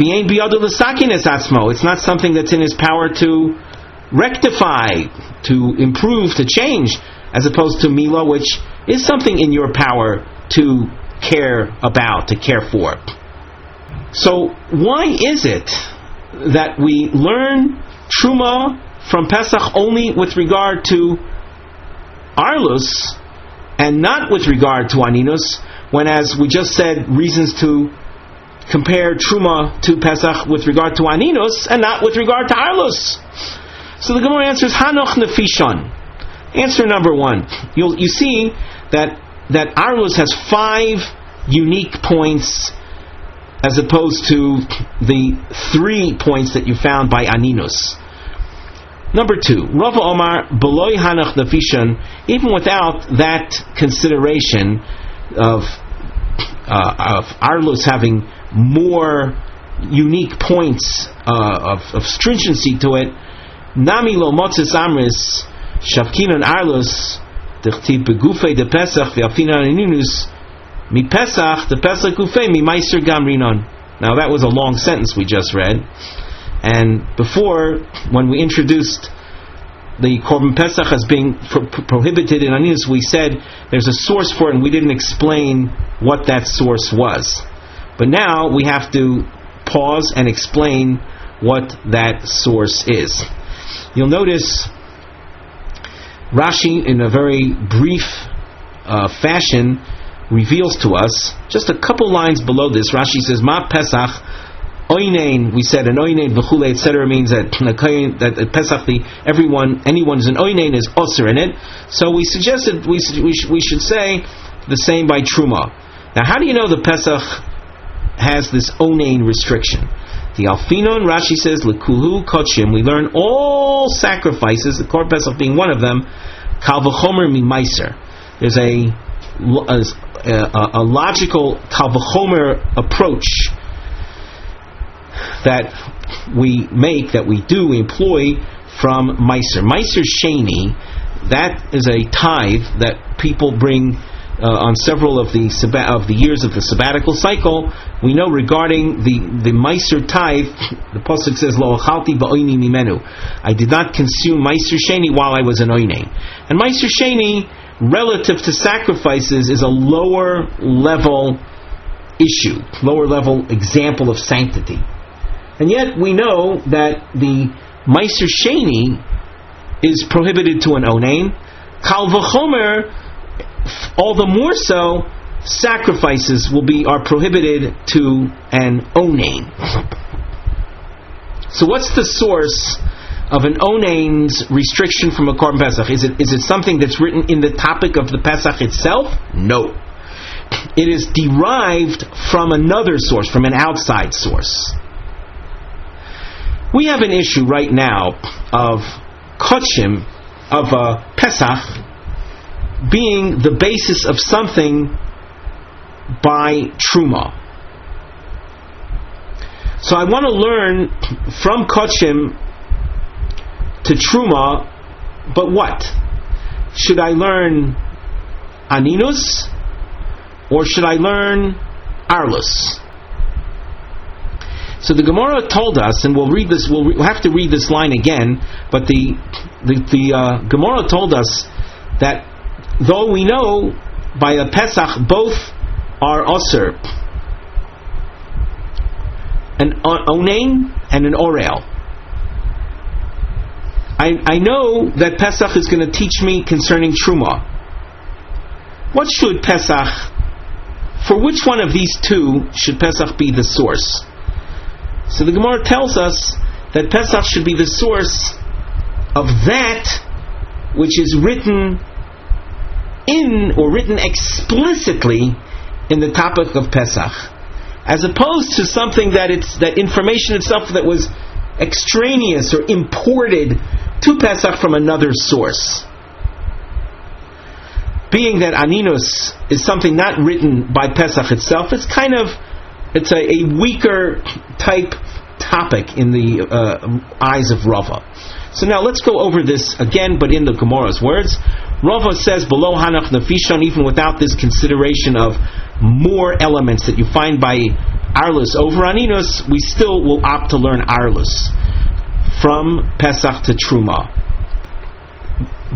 It's not something that's in his power to rectify, to improve, to change, as opposed to Mila, which is something in your power to care about, to care for. So why is it that we learn Truma from Pesach only with regard to Arlus and not with regard to Aninus, when, as we just said, reasons to compare Truma to Pesach with regard to Aninus and not with regard to Arlus? So the Gemara answers, Hanoch Nefishon. Answer number one. You see that Arlus has 5 unique points as opposed to the 3 points that you found by Aninus. Number 2, Rava Omar Beloy Hanoch Nefishon, even without that consideration of Arlus having more unique points of stringency to it, Nami lo motzes amris shavkinon Arlus dechtiv begufei de Pesach ve'afinan aninus mi Pesach de Pesach gufei mi meiser gamrinon. Now that was a long sentence we just read, and before, when we introduced the Korban Pesach as being prohibited in Aninus, we said there's a source for it, and we didn't explain what that source was. But now we have to pause and explain what that source is. You'll notice Rashi, in a very brief fashion, reveals to us, just a couple lines below this, Rashi says, Ma Pesach Oinein, we said an Oinein v'chule, etc., means that Pesach, anyone's an Oinein is osir in it. So we suggested we should say the same by Truma. Now, how do you know the Pesach has this Oinein restriction? The Alfinon, Rashi says, Lekulu Kochim, we learn all sacrifices, the Korban Pesach being one of them, Kal v'chomer mi meiser. There's a logical Kal v'chomer approach that we employ from Meiser. Meiser Sheni, that is a tithe that people bring on several of the years of the sabbatical cycle. We know regarding the Meiser tithe, the pasuk says, Lo achalti ba'oini mimenu. I did not consume Meiser Sheni while I was an oinei. And Meiser Sheni, relative to sacrifices, is a lower level issue, lower level example of sanctity. And yet we know that the Meiser Sheni is prohibited to an onain. Kal v'chomer, all the more so, sacrifices are prohibited to an onain. So what's the source of an onain's restriction from a Korban Pesach? Is it something that's written in the topic of the Pesach itself? No. It is derived from another source, from an outside source. We have an issue right now of Kochim, of Pesach, being the basis of something by Truma. So I want to learn from Kochim to Truma, but what? Should I learn Aninus, or should I learn Arlus? So the Gemara told us, and we'll read this. We'll have to read this line again. But the Gemara told us that though we know by a Pesach both are osir, an onain and an orel. I know that Pesach is going to teach me concerning Truma. What should Pesach? For which one of these two should Pesach be the source? So the Gemara tells us that Pesach should be the source of that which is written in, or written explicitly in the topic of Pesach, as opposed to something that information itself that was extraneous or imported to Pesach from another source. Being that Aninus is something not written by Pesach itself, it's kind of it's a weaker type topic in the eyes of Rava. So now let's go over this again, but in the Gemara's words. Rava says below Hanach Nefishon, even without this consideration of more elements that you find by Arlus over Aninus, we still will opt to learn Arlus from Pesach to Truma.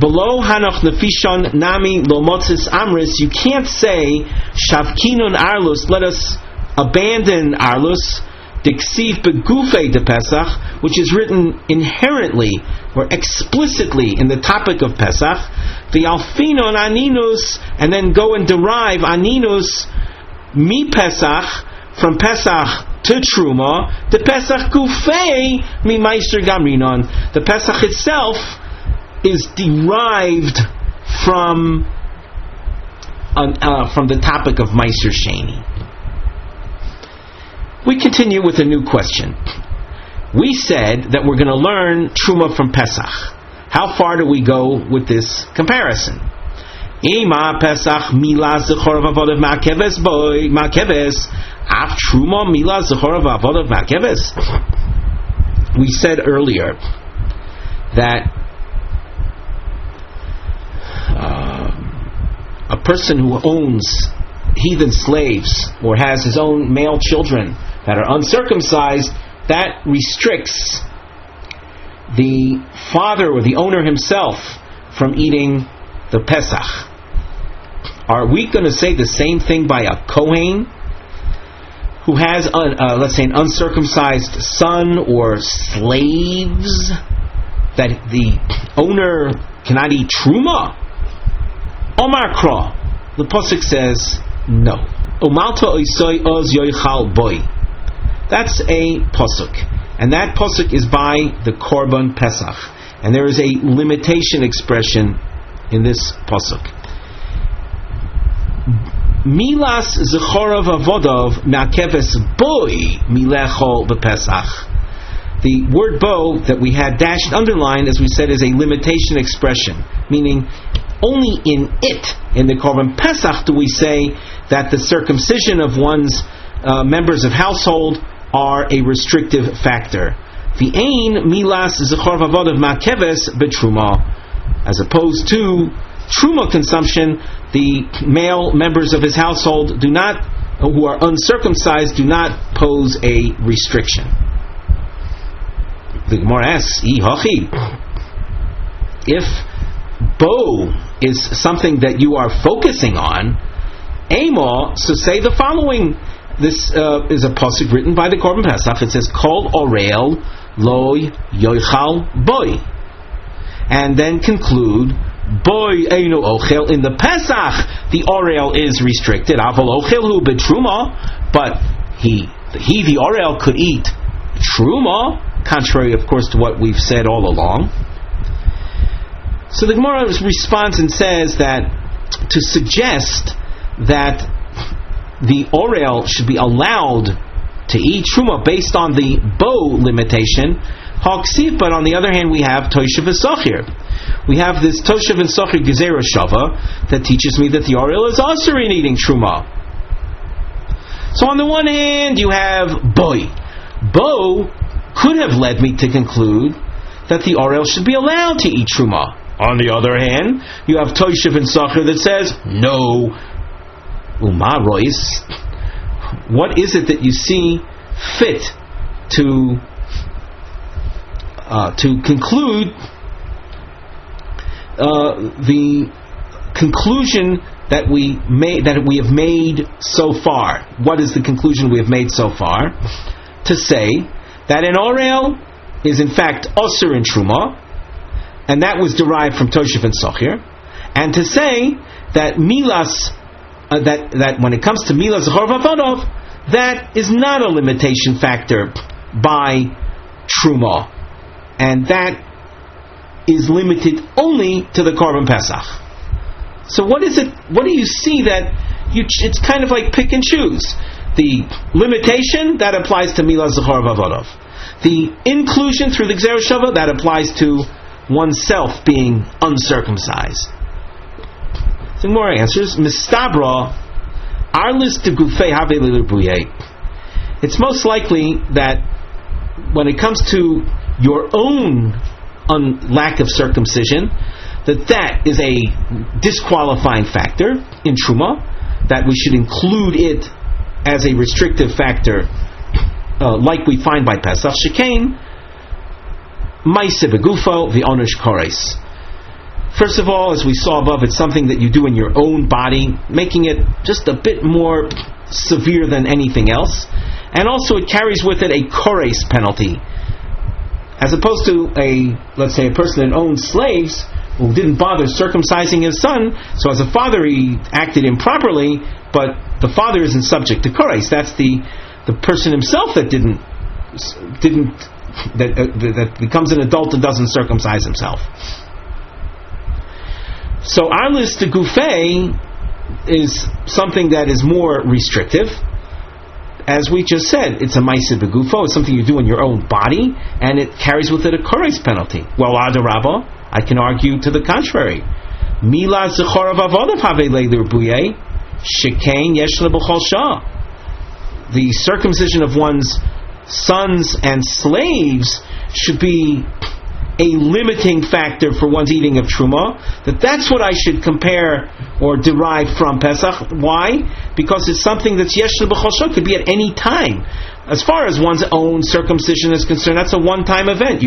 Below Hanach Nefishon Nami Lomotzis Amris, you can't say Shavkinun Arlus, let us abandon Arlus, Diksiv Begufei de Pesach, which is written inherently or explicitly in the topic of Pesach, the Alfinon Aninus, and then go and derive Aninus mi Pesach, from Pesach to Truma, the Pesach Gufei mi Meister Gamrinon. The Pesach itself is derived from the topic of Meiser Sheni. We continue with a new question. We said that we're going to learn Truma from Pesach. How far do we go with this comparison? Ima Pesach Mila Zechor Avodav Ma'keves Boy Ma'keves Af Truma Mila Zechor Avodav Ma'keves. We said earlier that a person who owns heathen slaves or has his own male children that are uncircumcised, that restricts the father or the owner himself from eating the Pesach. Are we going to say the same thing by a Kohen who has, let's say, an uncircumcised son or slaves, that the owner cannot eat Truma? Omar Kra, the Pasuk says, no. Umalta oisoi oz yoichal boy. That's a Pasuk. And that Pasuk is by the Korban Pesach. And there is a limitation expression in this Pasuk. Milas zechorav avodov ma'keves boy milechol b'Pesach. The word bo that we had dashed underlined, as we said, is a limitation expression, meaning only in it, in the Korban Pesach, do we say that the circumcision of one's members of household are a restrictive factor. The ein milas zechor v'avodav ma'keves betruma, as opposed to truma consumption, the male members of his household do not, who are uncircumcised, do not pose a restriction. The Gemara asks, if bo is something that you are focusing on, Amo, so say the following. This is a pasuk written by the Korban Pesach. It says, Kol orel loy yoichal boy. And then conclude, boy einu ochel. In the Pesach, the orel is restricted. Aval ochel hu betruma. But the orel could eat truma, contrary, of course, to what we've said all along. So the Gemara responds and says that to suggest that the orel should be allowed to eat truma based on the bo limitation, haksiv, but on the other hand we have toshav and sochir. We have this toshav and sochir gezerah shava that teaches me that the orel is also in eating truma. So on the one hand you have boy. Bo could have led me to conclude that the orel should be allowed to eat truma. On the other hand, you have Toshav and Sachar that says, no. Uma Rois, what is it that you see fit to conclude the conclusion that we have made so far? What is the conclusion we have made so far? To say that an orel is in fact osur in truma, and that was derived from Toshav and Sochir, and to say that milas, that when it comes to milas zechor v'avodov, that is not a limitation factor by truma, and that is limited only to the Korban Pesach. So what is it? What do you see that it's kind of like pick and choose? The limitation that applies to milas zechor v'avodov. The inclusion through the Gzerah Shava that applies to oneself being uncircumcised. The Gemara answers, Mistabra, Arlis de Gufei Have Lilbuye. it's most likely that when it comes to your own lack of circumcision, that is a disqualifying factor in Truma, that we should include it as a restrictive factor, like we find by Pesach. Shekain Maise Begufo V'Onush Kores. First of all, as we saw above, it's something that you do in your own body, making it just a bit more severe than anything else. And also it carries with it a kores penalty. As opposed to let's say a person that owned slaves who didn't bother circumcising his son, so as a father he acted improperly, but the father isn't subject to kores. That's the person himself that that becomes an adult and doesn't circumcise himself. So arlis de gufei is something that is more restrictive. As we just said, it's a maisa begufo, it's something you do in your own body, and it carries with it a kores penalty. Well, adarabba, I can argue to the contrary. Mila zecharav avodav havei le'irbuye, shekain yesh lebechol shah. The circumcision of one's sons and slaves should be a limiting factor for one's eating of truma. That's what I should compare or derive from Pesach. Why? Because it's something that's yesh b'chol shah, could be at any time. As far as one's own circumcision is concerned, that's a one-time event.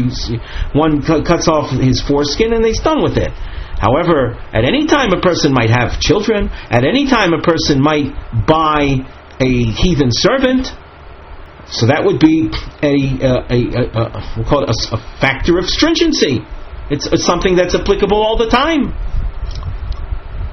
One cuts off his foreskin and he's done with it. However, at any time a person might have children. At any time a person might buy a heathen servant. So that would be we'll call it a factor of stringency. It's something that's applicable all the time.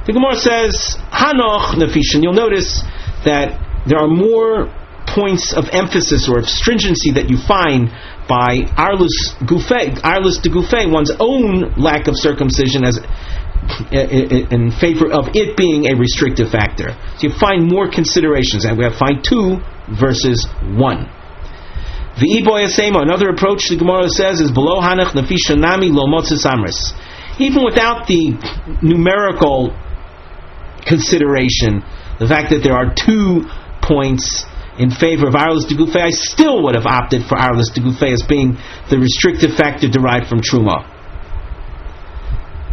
The Gemara says, Hanoch Nefishin. You'll notice that there are more points of emphasis or of stringency that you find by arlus de gufei, one's own lack of circumcision, as in favor of it being a restrictive factor. So you find more considerations, and we have find 2 versus 1. Another approach the Gemara says is below hanach nefisha nami lo motzis amris. Even without the numerical consideration, the fact that there are 2 points in favor of arlus de gufei, I still would have opted for arlus de gufei as being the restrictive factor derived from truma.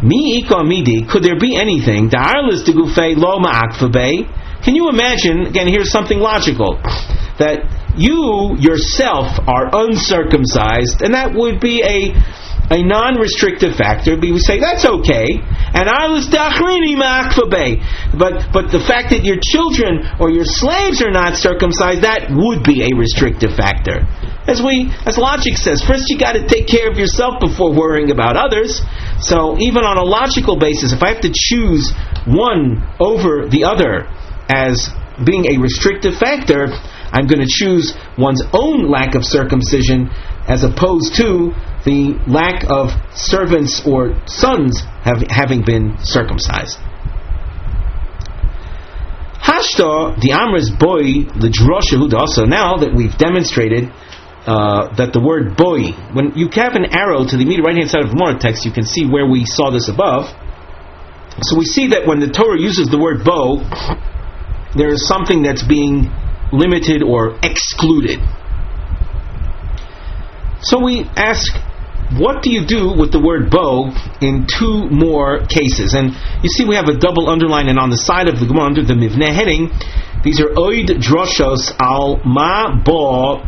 Mi ika midi, could there be anything? Da arlus de gufei lo ma'akfa bei. Can you imagine, again, here's something logical, that you yourself are uncircumcised, and that would be a non-restrictive factor. We would say that's okay, and but the fact that your children or your slaves are not circumcised, that would be a restrictive factor. As logic says, first you got to take care of yourself before worrying about others. So even on a logical basis, if I have to choose one over the other as being a restrictive factor, I'm going to choose one's own lack of circumcision as opposed to the lack of servants or sons having been circumcised. Hashta the amris boy l'drosha hudasa. Now that we've demonstrated that the word boy, when you have an arrow to the immediate right hand side of the Gemara text, you can see where we saw this above. So we see that when the Torah uses the word bow, there is something that's being limited or excluded. So we ask, what do you do with the word bow in 2 more cases? And you see we have a double underline, and on the side of the Gemara under the Mivneh heading, these are oid droshos al ma bo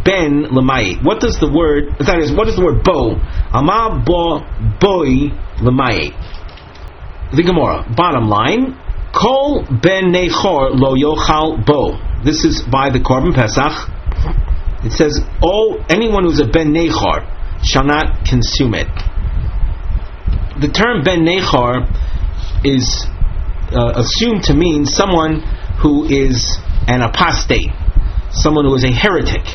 ben l'mayit. What does the word bow? Al ma bo boi l'mayit. The Gemara, bottom line, Kol ben nechor lo yochal bo. This is by the Korban Pesach. It says, anyone who's a ben nechor shall not consume it. The term ben nechor is assumed to mean someone who is an apostate, someone who is a heretic.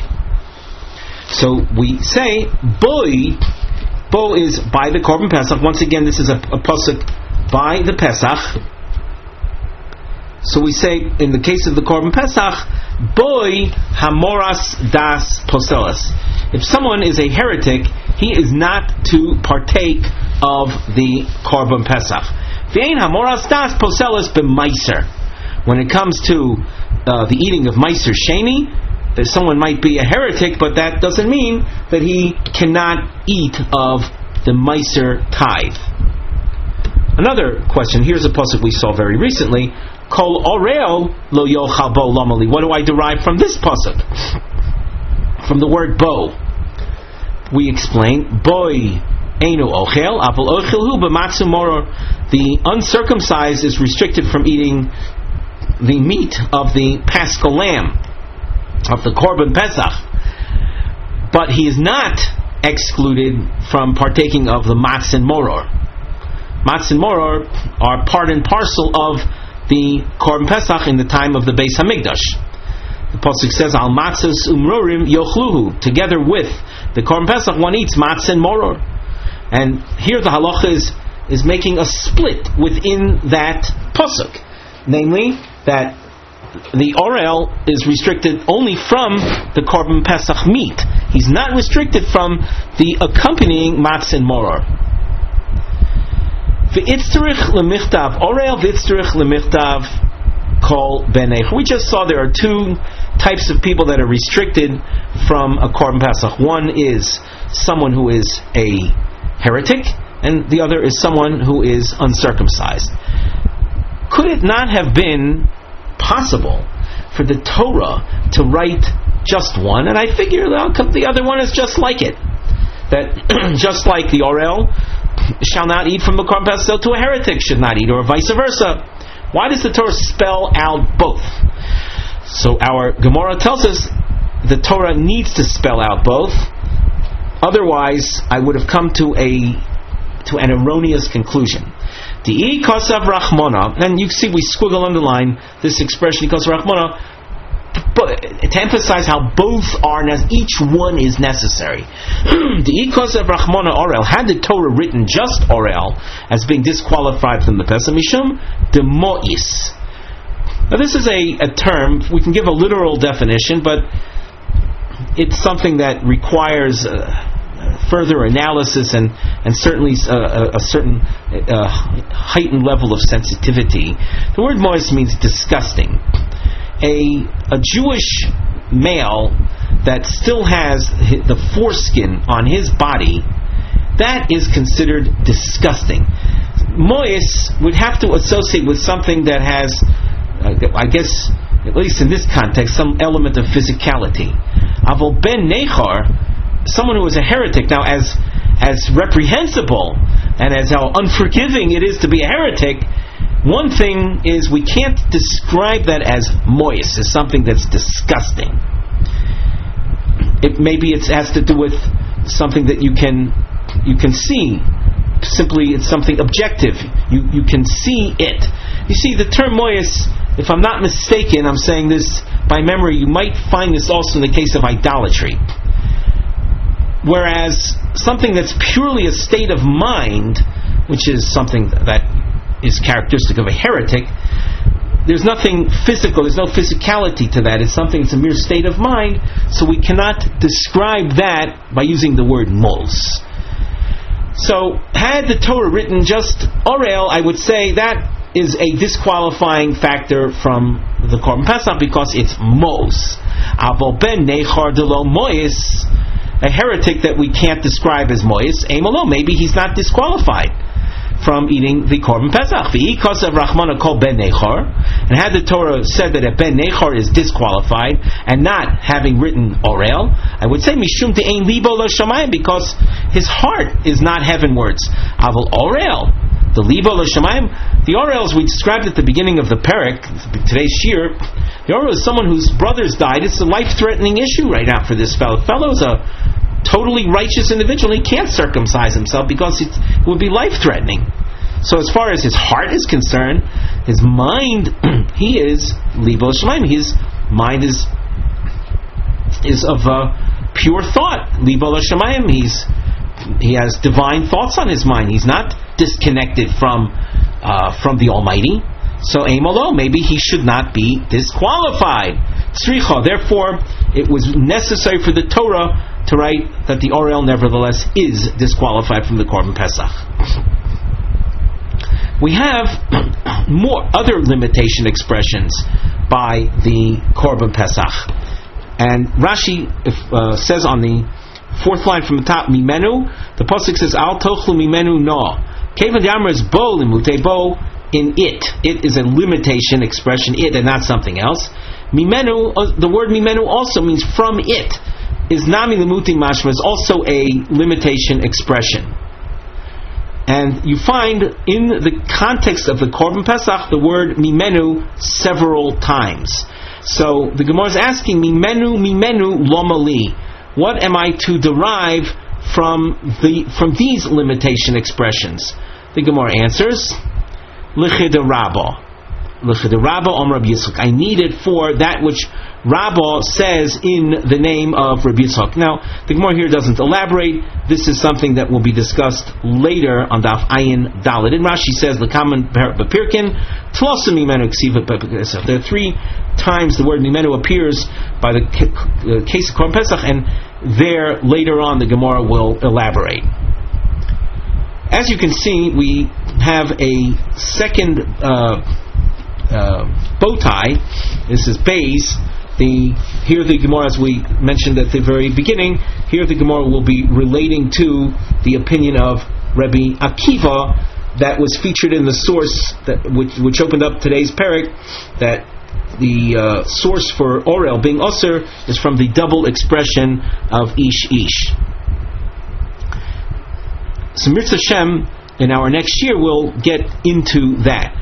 So we say, bo is by the Korban Pesach. Once again, this is a pasuk by the Pesach. So we say, in the case of the Korban Pesach, boy hamoras das poselas. If someone is a heretic, he is not to partake of the Korban Pesach. V'ein hamoras das poselas b'maiser. When it comes to the eating of maiser sheni, that someone might be a heretic, but that doesn't mean that he cannot eat of the Meiser tithe. Another question, here's a pasuk we saw very recently, Kol oreo lo yochal bo lamali. What do I derive from this pasuk? From the word bo. We explain, boy einu ochel, aval ochelhu b'matzu moror. The uncircumcised is restricted from eating the meat of the paschal lamb, of the Korban Pesach, but he is not excluded from partaking of the Matz and Moror. Matz and Moror are part and parcel of the Korban Pesach in the time of the Beis Hamikdash. The pasuk says, "Al matzos umrorim yochluhu." Together with the Korban Pesach, one eats Matz and Moror. And here the halacha is making a split within that pasuk, namely that the orel is restricted only from the Korban Pesach meat. He's not restricted from the accompanying Matz and Moror. V'itzterich lemichtav orel, v'itzterich lemichtav kol benech. We just saw there are two types of people that are restricted from a Korban Pesach. One is someone who is a heretic, and the other is someone who is uncircumcised. Could it not have been possible for the Torah to write just one? And I figure the other one is just like it. That just like the orel shall not eat from the Korban Pesach, so to a heretic should not eat, or vice versa. Why does the Torah spell out both? So our Gemara tells us the Torah needs to spell out both. Otherwise, I would have come to an erroneous conclusion. Di'i kosav rachmona, and you see we squiggle underline this expression kosav rachmona, but to emphasize how both are, each one is necessary. Di'i kosav rachmona orel, had the Torah written just orel as being disqualified from the Pesach mishum demois. Now this is a term, we can give a literal definition, but it's something that requires further analysis and certainly a certain heightened level of sensitivity. The word moist means disgusting. A Jewish male that still has the foreskin on his body, that is considered disgusting. Moist would have to associate with something that has, I guess, at least in this context, some element of physicality. Avol ben nechar, someone who is a heretic, now as reprehensible and as how unforgiving it is to be a heretic, one thing is we can't describe that as moist, as something that's disgusting. Maybe it has to do with something that you can see. Simply, it's something objective. You can see it. You see, the term moist, if I'm not mistaken, I'm saying this by memory, you might find this also in the case of idolatry. Whereas something that's purely a state of mind, which is something that is characteristic of a heretic, there's nothing physical, there's no physicality to that. It's something, it's a mere state of mind, so we cannot describe that by using the word mos. So, had the Torah written just orel, I would say that is a disqualifying factor from the Korban Pesach because it's mos. Avol ben nechar de lo mois, a heretic that we can't describe as mois, emalo, maybe he's not disqualified from eating the Korban Pesach. V'ikos of Rachmana called ben nechar, and had the Torah said that a ben nechar is disqualified and not having written orel, I would say mishum te'ein libo lo shamayim, because his heart is not heavenwards. Avol orel, the libo lo shamayim, the orel, as we described at the beginning of the parak, today's shir, the orel is someone whose brothers died. It's a life-threatening issue right now for this fellow. The fellow is a totally righteous individual. He can't circumcise himself because it would be life-threatening. So as far as his heart is concerned, his mind, he is libo shemaim. His mind is of pure thought. Libo shemaim. He has divine thoughts on his mind. He's not disconnected from the Almighty. So Amalo, maybe he should not be disqualified. Tzricha. Therefore, it was necessary for the Torah to write that the orel nevertheless is disqualified from the Korban Pesach. We have more other limitation expressions by the Korban Pesach. And Rashi says on the fourth line from the top, Mimenu, the pasuk says, Al tochlu mimenu no. Kevan Yamar is bo limute bo, in it. It is a limitation expression, it, and not something else. Mimenu, the word mimenu also means from it. Is nami limuti mashma, is also a limitation expression. And you find in the context of the Korban Pesach the word mimenu several times. So the Gemara is asking, mimenu lomali, what am I to derive from these limitation expressions? The Gemara answers, L'chidarabba. L'chidarabba om Rabbi Yitzchak. I need it for that which Rabbah says in the name of Rabbi Yitzchak. Now, the Gemara here doesn't elaborate. This is something that will be discussed later on Daf Ayin Dalet. And Rashi says, L'kaman b'pirkin, tlosa mimenu ksiva b'pesach. There are 3 times the word mimenu appears by the case of Korban Pesach, and there later on the Gemara will elaborate. As you can see, we have a second bow tie. This is bays. Here the Gemara, as we mentioned at the very beginning, here the Gemara will be relating to the opinion of Rabbi Akiva that was featured in the source which opened up today's parak, that the source for orel being osir is from the double expression of ish. So Mirza Shem, in our next year, we'll get into that.